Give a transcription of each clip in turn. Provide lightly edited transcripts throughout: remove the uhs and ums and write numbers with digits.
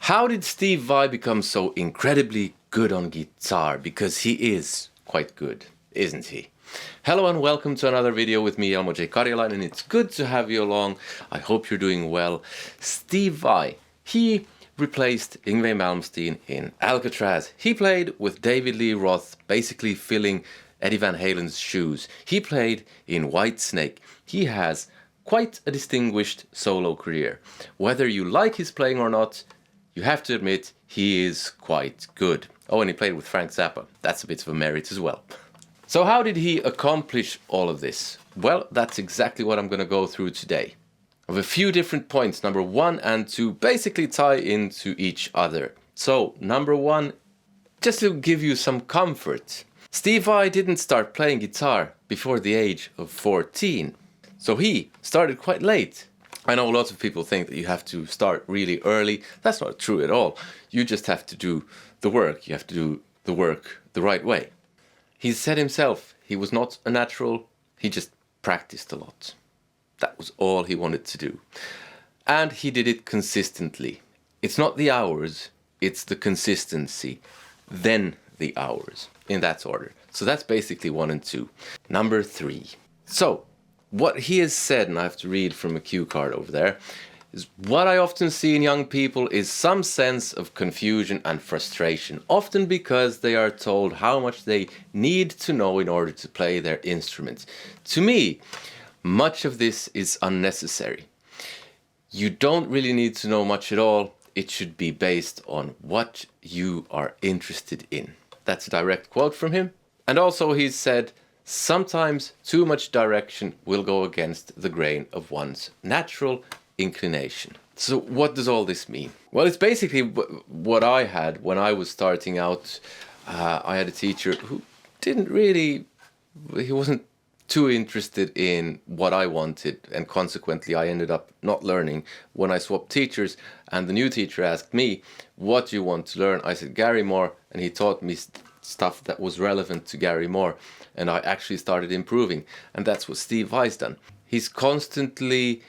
How did Steve Vai become so incredibly good on guitar? Because he is quite good, isn't he? Hello and welcome to another video with me, Elmo J. Karjalainen, and it's good to have you along. I hope you're doing well. Steve Vai, he replaced Yngwie Malmsteen in Alcatraz. He played with David Lee Roth, basically filling Eddie Van Halen's shoes. He played in Whitesnake. He has quite a distinguished solo career. Whether you like his playing or not, you have to admit he is quite good. Oh, and he played with Frank Zappa. That's a bit of a merit as well. So how did he accomplish all of this? Well, that's exactly what I'm going to go through today. I have a few different points, number 1 and 2, basically tie into each other. So, number 1, just to give you some comfort. Steve Vai didn't start playing guitar before the age of 14. So he started quite late. I know lots of people think that you have to start really early. That's not true at all. You just have to do the work. You have to do the work the right way. He said himself he was not a natural. He just practiced a lot. That was all he wanted to do. And he did it consistently. It's not the hours, it's the consistency. Then the hours, in that order. So that's basically 1 and 2. Number 3. So, what he has said, and I have to read from a cue card over there, is what I often see in young people is some sense of confusion and frustration, often because they are told how much they need to know in order to play their instruments. To me, much of this is unnecessary. You don't really need to know much at all. It should be based on what you are interested in. That's a direct quote from him. And also he said, sometimes too much direction will go against the grain of one's natural inclination. So what does all this mean? Well, it's basically what I had when I was starting out. I had a teacher who he wasn't too interested in what I wanted, and consequently I ended up not learning. When I swapped teachers and the new teacher asked me, what do you want to learn? I said Gary Moore, and he taught me stuff that was relevant to Gary Moore, and I actually started improving. And that's what Steve Vai's done. He's constantly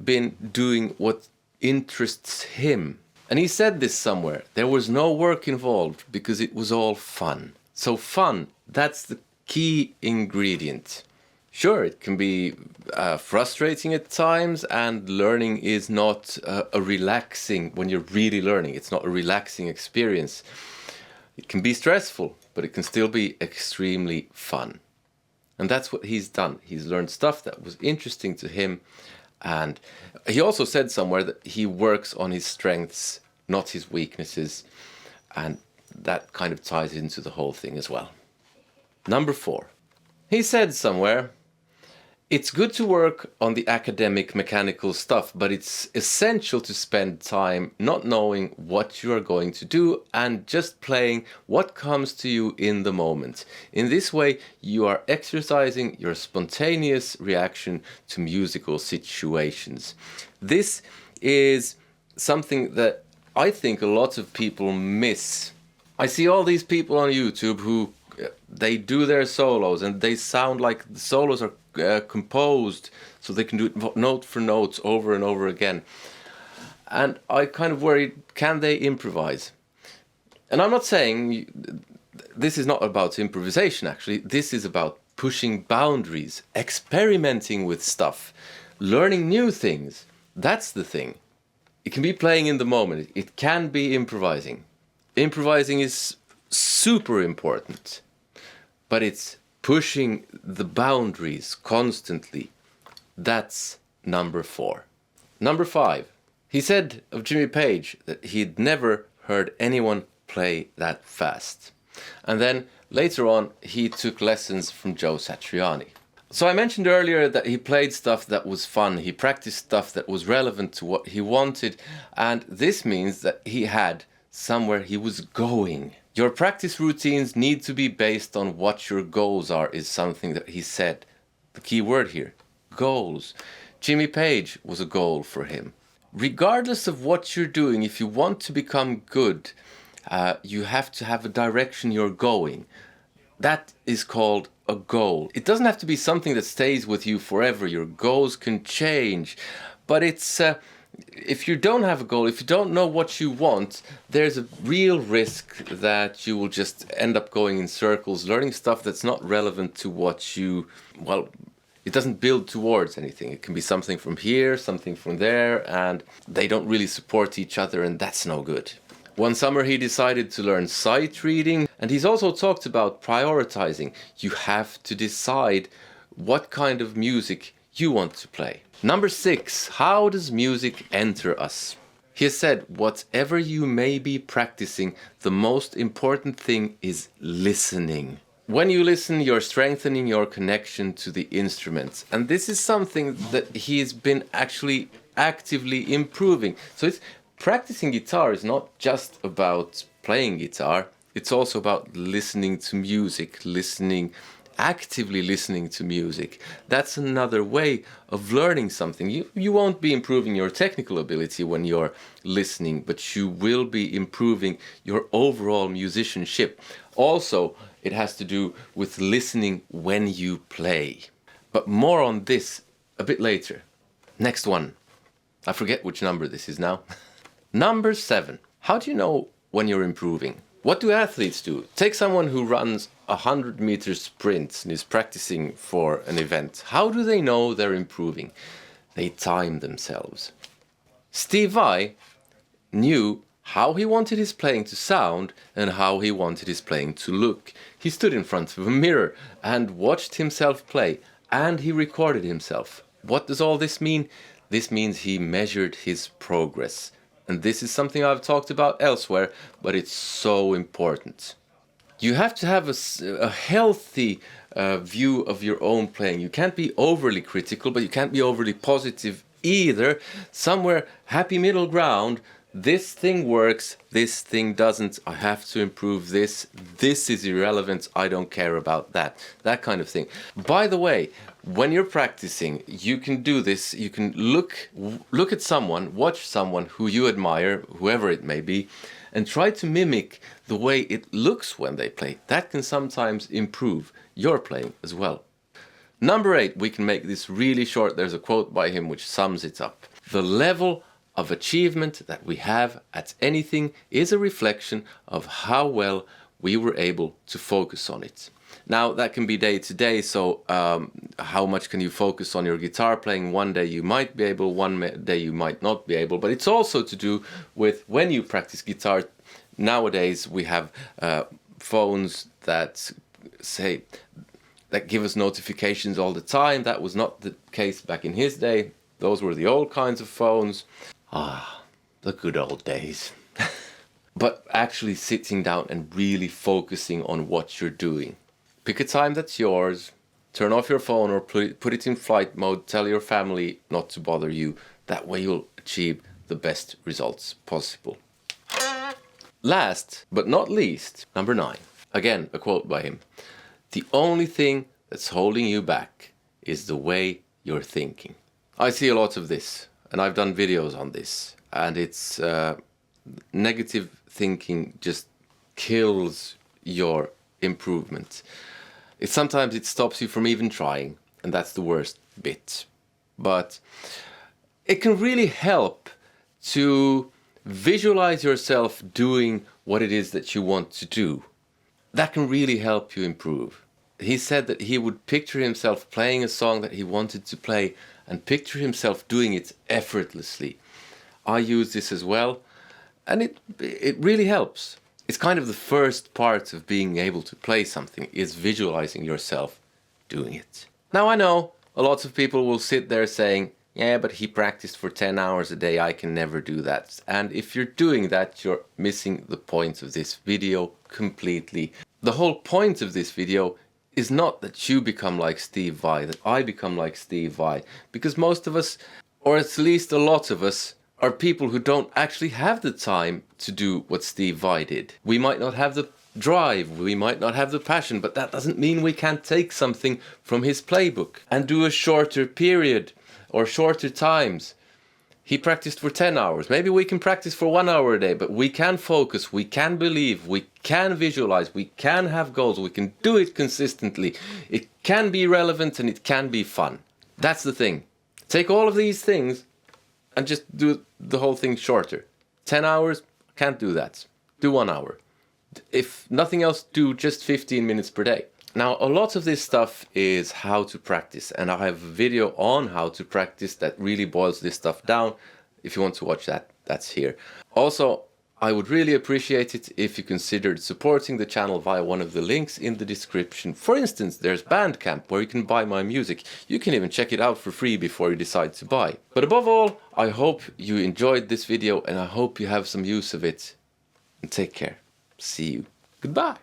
been doing what interests him. And he said this somewhere, there was no work involved because it was all fun. So fun, that's the key ingredient. Sure, it can be frustrating at times, and learning is not a relaxing, when you're really learning, it's not a relaxing experience. It can be stressful, but it can still be extremely fun. And that's what he's done. He's learned stuff that was interesting to him. And he also said somewhere that he works on his strengths, not his weaknesses. And that kind of ties into the whole thing as well. Number 4. He said somewhere, it's good to work on the academic mechanical stuff, but it's essential to spend time not knowing what you are going to do and just playing what comes to you in the moment. In this way, you are exercising your spontaneous reaction to musical situations. This is something that I think a lot of people miss. I see all these people on YouTube who they do their solos and they sound like the solos are composed so they can do it note for note over and over again. And I kind of worry, can they improvise? And I'm not saying this is not about improvisation, actually. This is about pushing boundaries, experimenting with stuff, learning new things. That's the thing. It can be playing in the moment. It can be improvising. Improvising is super important, but it's pushing the boundaries constantly. That's number 4. Number 5. He said of Jimmy Page that he'd never heard anyone play that fast. And then later on, he took lessons from Joe Satriani. So I mentioned earlier that he played stuff that was fun. He practiced stuff that was relevant to what he wanted. And this means that he had somewhere he was going. Your practice routines need to be based on what your goals are, is something that he said. The key word here, goals. Jimmy Page was a goal for him. Regardless of what you're doing, if you want to become good, you have to have a direction you're going. That is called a goal. It doesn't have to be something that stays with you forever. Your goals can change, but it's if you don't have a goal, if you don't know what you want, there's a real risk that you will just end up going in circles, learning stuff that's not relevant to what you, well, it doesn't build towards anything. It can be something from here, something from there, and they don't really support each other, and that's no good. One summer he decided to learn sight reading, and he's also talked about prioritizing. You have to decide what kind of music you want to play. Number 6, how does music enter us? He has said, whatever you may be practicing, the most important thing is listening. When you listen, you're strengthening your connection to the instruments. And this is something that he's been actually actively improving. So practicing guitar is not just about playing guitar, it's also about listening to music, actively listening to music. That's another way of learning something. You won't be improving your technical ability when you're listening, but you will be improving your overall musicianship. Also, it has to do with listening when you play. But more on this a bit later. Next one. I forget which number this is now. Number 7. How do you know when you're improving? What do athletes do? Take someone who runs 100-meter sprints and is practicing for an event. How do they know they're improving? They time themselves. Steve Vai knew how he wanted his playing to sound and how he wanted his playing to look. He stood in front of a mirror and watched himself play, and he recorded himself. What does all this mean? This means he measured his progress. And this is something I've talked about elsewhere, but it's so important. You have to have a healthy view of your own playing. You can't be overly critical, but you can't be overly positive either. Somewhere, happy middle ground. This thing works, this thing doesn't. I have to improve this. This is irrelevant. I don't care about that. That kind of thing. By the way, when you're practicing, you can do this. You can look at someone, watch someone who you admire, whoever it may be, and try to mimic the way it looks when they play. That can sometimes improve your playing as well. Number 8, we can make this really short. There's a quote by him which sums it up. The level of achievement that we have at anything is a reflection of how well we were able to focus on it. Now, that can be day to day, so how much can you focus on your guitar playing? One day you might be able, one day you might not be able, but it's also to do with when you practice guitar. Nowadays, we have phones that give us notifications all the time. That was not the case back in his day. Those were the old kinds of phones. The good old days. But actually sitting down and really focusing on what you're doing. Pick a time that's yours, turn off your phone or put it in flight mode, tell your family not to bother you. That way you'll achieve the best results possible. Last but not least, number 9. Again, a quote by him. The only thing that's holding you back is the way you're thinking. I see a lot of this, and I've done videos on this, and it's negative thinking just kills your improvement. Sometimes it stops you from even trying, and that's the worst bit. But it can really help to visualize yourself doing what it is that you want to do. That can really help you improve. He said that he would picture himself playing a song that he wanted to play and picture himself doing it effortlessly. I use this as well, and it really helps. It's kind of the first part of being able to play something, is visualizing yourself doing it. Now I know a lot of people will sit there saying, yeah, but he practiced for 10 hours a day, I can never do that. And if you're doing that, you're missing the point of this video completely. The whole point of this video is not that you become like Steve Vai, that I become like Steve Vai, because most of us, or at least a lot of us, are people who don't actually have the time to do what Steve Vai did. We might not have the drive, we might not have the passion, but that doesn't mean we can't take something from his playbook and do a shorter period or shorter times. He practiced for 10 hours. Maybe we can practice for 1 hour a day, but we can focus, we can believe, we can visualize, we can have goals, we can do it consistently. It can be relevant and it can be fun. That's the thing. Take all of these things and just do the whole thing shorter. 10 hours, can't do that. Do 1 hour. If nothing else, do just 15 minutes per day. Now, a lot of this stuff is how to practice, and I have a video on how to practice that really boils this stuff down. If you want to watch that, that's here. Also, I would really appreciate it if you considered supporting the channel via one of the links in the description. For instance, there's Bandcamp where you can buy my music. You can even check it out for free before you decide to buy. But above all, I hope you enjoyed this video and I hope you have some use of it. And take care. See you. Goodbye.